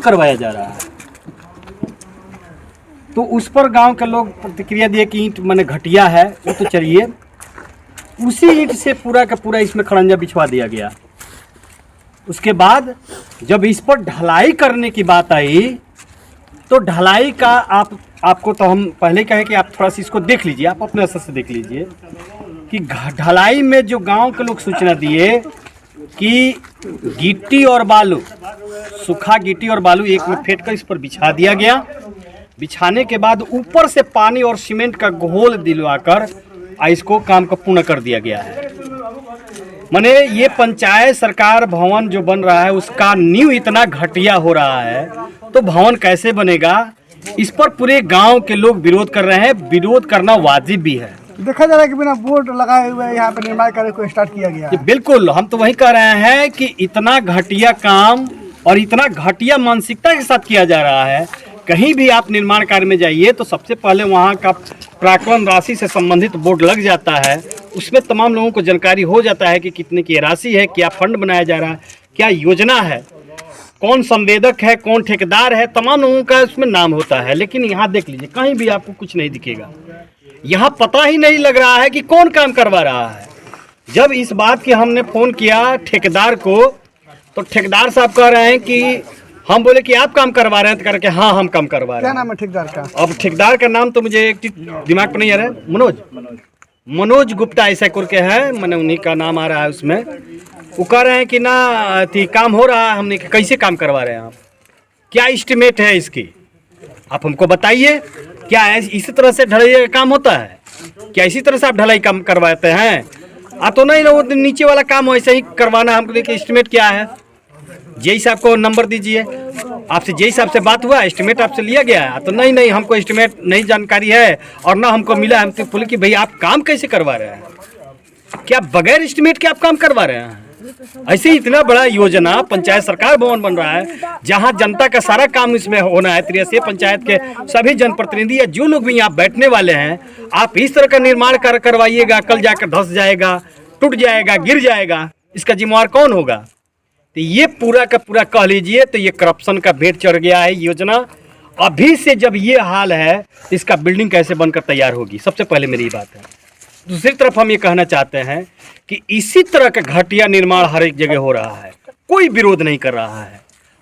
करवाया जा रहा है। तो उस पर गांव के लोग प्रतिक्रिया दिए कि ईंट माने घटिया है, वो तो चलिए उसी ईंट से पूरा का पूरा इसमें खड़ंजा बिछवा दिया गया। उसके बाद जब इस पर ढलाई करने की बात आई तो ढलाई का आपको तो हम पहले कहे कि आप थोड़ा सा इसको देख लीजिए, आप अपने असर से देख लीजिए कि ढलाई में जो गांव के लोग सूचना दिए कि गिट्टी और बालू, सूखा गिट्टी और बालू एक में फेंट कर इस पर बिछा दिया गया। बिछाने के बाद ऊपर से पानी और सीमेंट का घोल दिलवाकर इसको काम को पूर्ण कर दिया गया है। माने ये पंचायत सरकार भवन जो बन रहा है उसका नींव इतना घटिया हो रहा है तो भवन कैसे बनेगा, इस पर पूरे गांव के लोग विरोध कर रहे हैं। विरोध करना वाजिब भी है। देखा जा रहा है कि बिना बोर्ड लगाए हुए यहाँ पे निर्माण कार्य को स्टार्ट किया गया है। बिल्कुल, हम तो वही कह रहे हैं कि इतना घटिया काम और इतना घटिया मानसिकता के साथ किया जा रहा है। कहीं भी आप निर्माण कार्य में जाइए तो सबसे पहले वहाँ का प्राक्कलन राशि से संबंधित बोर्ड लग जाता है, उसमें तमाम लोगों को जानकारी हो जाता है कि कितने की राशि है, क्या फंड बनाया जा रहा है, क्या योजना है, कौन संवेदक है, कौन ठेकेदार है, तमाम लोगों का उसमें नाम होता है। लेकिन यहाँ देख लीजिए कहीं भी आपको कुछ नहीं दिखेगा, यहाँ पता ही नहीं लग रहा है कि कौन काम करवा रहा है। जब इस बात की हमने फ़ोन किया ठेकेदार को तो ठेकेदार साहब कह रहे हैं कि हम बोले कि आप काम करवा रहे हैं, तो करके हाँ हम काम करवा रहे हैं। क्या नाम है ठेकेदार का? अब ठेकेदार का नाम तो मुझे एक दिमाग पर नहीं आ रहा है। मनोज गुप्ता ऐसा करके है, मैंने उन्हीं का नाम आ रहा है उसमें। वो कह रहे हैं कि ना काम हो रहा है। हमने कैसे काम करवा रहे हैं आप, क्या एस्टिमेट है इसकी, आप हमको बताइए। क्या इसी तरह से ढलाई का काम होता है? क्या इसी तरह से आप ढलाई काम करवाते हैं? तो नहीं ना, वो नीचे वाला काम वैसे ही करवाना। हमको देखिए एस्टिमेट क्या है, जेई साहब को नंबर दीजिए। आपसे जेई साहब से बात हुआ, एस्टिमेट आपसे लिया गया है? तो नहीं हमको एस्टिमेट नहीं जानकारी है और ना हमको मिला। हमसे बोले कि भाई आप काम कैसे करवा रहे हैं, क्या बगैर एस्टिमेट के आप काम करवा रहे हैं? ऐसे इतना बड़ा योजना पंचायत सरकार भवन बन रहा है जहां जनता का सारा काम इसमें होना है। 83 पंचायत के सभी जनप्रतिनिधि या जो लोग भी यहाँ बैठने वाले हैं, आप इस तरह का निर्माण करवाइएगा, कल जाकर धंस जाएगा, टूट जाएगा, गिर जाएगा, इसका जिम्मेवार कौन होगा? तो ये पूरा का पूरा कह लीजिए तो ये करप्शन का भेंट चढ़ गया है योजना। अभी से जब ये हाल है तो इसका बिल्डिंग कैसे बनकर तैयार होगी, सबसे पहले मेरी बात है। दूसरी तरफ हम ये कहना चाहते हैं कि इसी तरह का घटिया निर्माण हर एक जगह हो रहा है, कोई विरोध नहीं कर रहा है।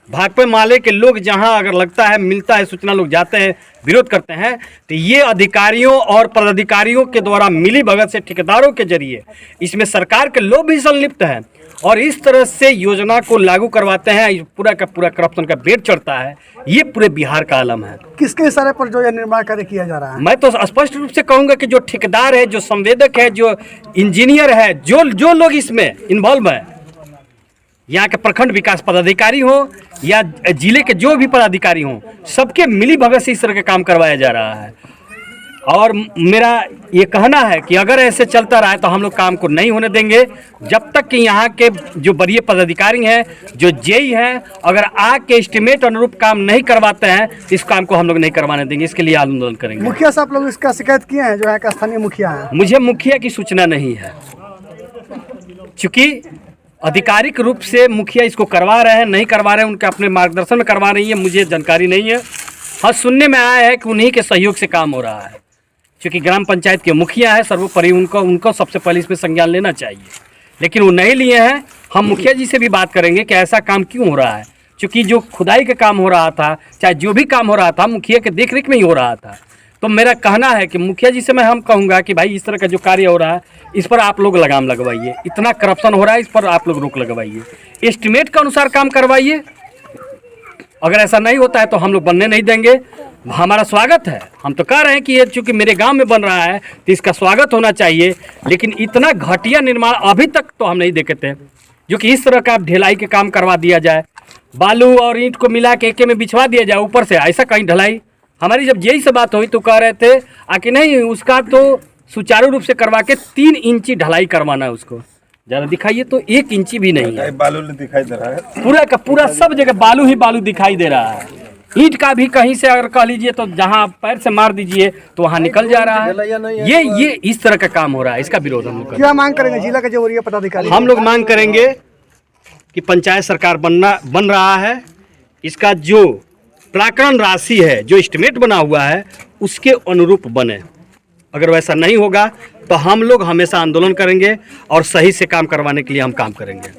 भाकपा माले के लोग जहां अगर लगता है मिलता है सूचना, लोग जाते हैं विरोध करते हैं, तो ये अधिकारियों और पदाधिकारियों के द्वारा मिली भगत से ठेकेदारों के जरिए इसमें सरकार के लोग भी संलिप्त हैं और इस तरह से योजना को लागू करवाते हैं। पूरा का पूरा करप्शन का भेंट चढ़ता है। ये पूरे बिहार का आलम है। किसके इशारे पर जो यह निर्माण कार्य किया जा रहा है? मैं तो स्पष्ट रूप से कहूंगा कि जो ठेकेदार है, जो संवेदक है, जो इंजीनियर है, जो लोग इसमें इन्वॉल्व है, यहाँ के प्रखंड विकास पदाधिकारी हो या जिले के जो भी पदाधिकारी हों, सबके मिली भगत से इस तरह का काम करवाया जा रहा है। और मेरा ये कहना है कि अगर ऐसे चलता रहा तो हम लोग काम को नहीं होने देंगे जब तक कि यहाँ के जो वरीय पदाधिकारी हैं, जो जेई हैं, अगर आके एस्टिमेट अनुरूप काम नहीं करवाते हैं तो इस काम को हम लोग नहीं करवाने देंगे। इसके लिए आंदोलन करेंगे। मुखिया साहब लोग इसका शिकायत किए हैं, जो यहाँ का स्थानीय मुखिया है? मुझे मुखिया की सूचना नहीं है, चूँकि आधिकारिक रूप से मुखिया इसको करवा रहे हैं नहीं करवा रहे हैं, उनके अपने मार्गदर्शन में करवा रही है, मुझे जानकारी नहीं है। हाँ, सुनने में आया है कि उन्हीं के सहयोग से काम हो रहा है। क्योंकि ग्राम पंचायत के मुखिया है, सर्वोपरि उनको सबसे पहले इसमें संज्ञान लेना चाहिए, लेकिन वो नहीं लिए हैं। हम मुखिया जी से भी बात करेंगे कि ऐसा काम क्यों हो रहा है, क्योंकि जो खुदाई का काम हो रहा था, चाहे जो भी काम हो रहा था, मुखिया के देखरेख में ही हो रहा था। तो मेरा कहना है कि मुखिया जी से हम कहूँगा कि भाई इस तरह का जो कार्य हो रहा है इस पर आप लोग लगाम लगवाइए। इतना करप्शन हो रहा है, इस पर आप लोग रोक लगवाइए, एस्टिमेट के अनुसार काम करवाइए। अगर ऐसा नहीं होता है तो हम लोग बनने नहीं देंगे। हमारा स्वागत है, हम तो कह रहे हैं कि ये चूँकि मेरे गांव में बन रहा है तो इसका स्वागत होना चाहिए, लेकिन इतना घटिया निर्माण अभी तक तो हम नहीं देखे थे। जो कि इस तरह का ढलाई के काम करवा दिया जाए, बालू और ईंट को मिला के में बिछवा दिया जाए ऊपर से, ऐसा कहीं ढलाई। हमारी जब जेई से बात हुई तो कह रहे थे कि नहीं, उसका तो सुचारू रूप से करवा के 3 इंची ढलाई करवाना है। उसको ज़्यादा दिखाइए तो 1 इंची भी नहीं है, बालू दिखाई दे रहा है। पूरा का पूरा सब जगह बालू ही बालू दिखाई दे रहा है। ईंट का भी कहीं से अगर कह लीजिए तो जहाँ पैर से मार दीजिए तो वहाँ निकल जा रहा है। ये इस तरह का काम हो रहा है, इसका विरोध हम लोग क्या मांग करेंगे? जिला के जो वरीय पदाधिकारी, हम लोग मांग करेंगे कि पंचायत सरकार बन रहा है, इसका जो प्राकलन राशि है, जो एस्टिमेट बना हुआ है, उसके अनुरूप बने। अगर वैसा नहीं होगा तो हम लोग हमेशा आंदोलन करेंगे और सही से काम करवाने के लिए हम काम करेंगे।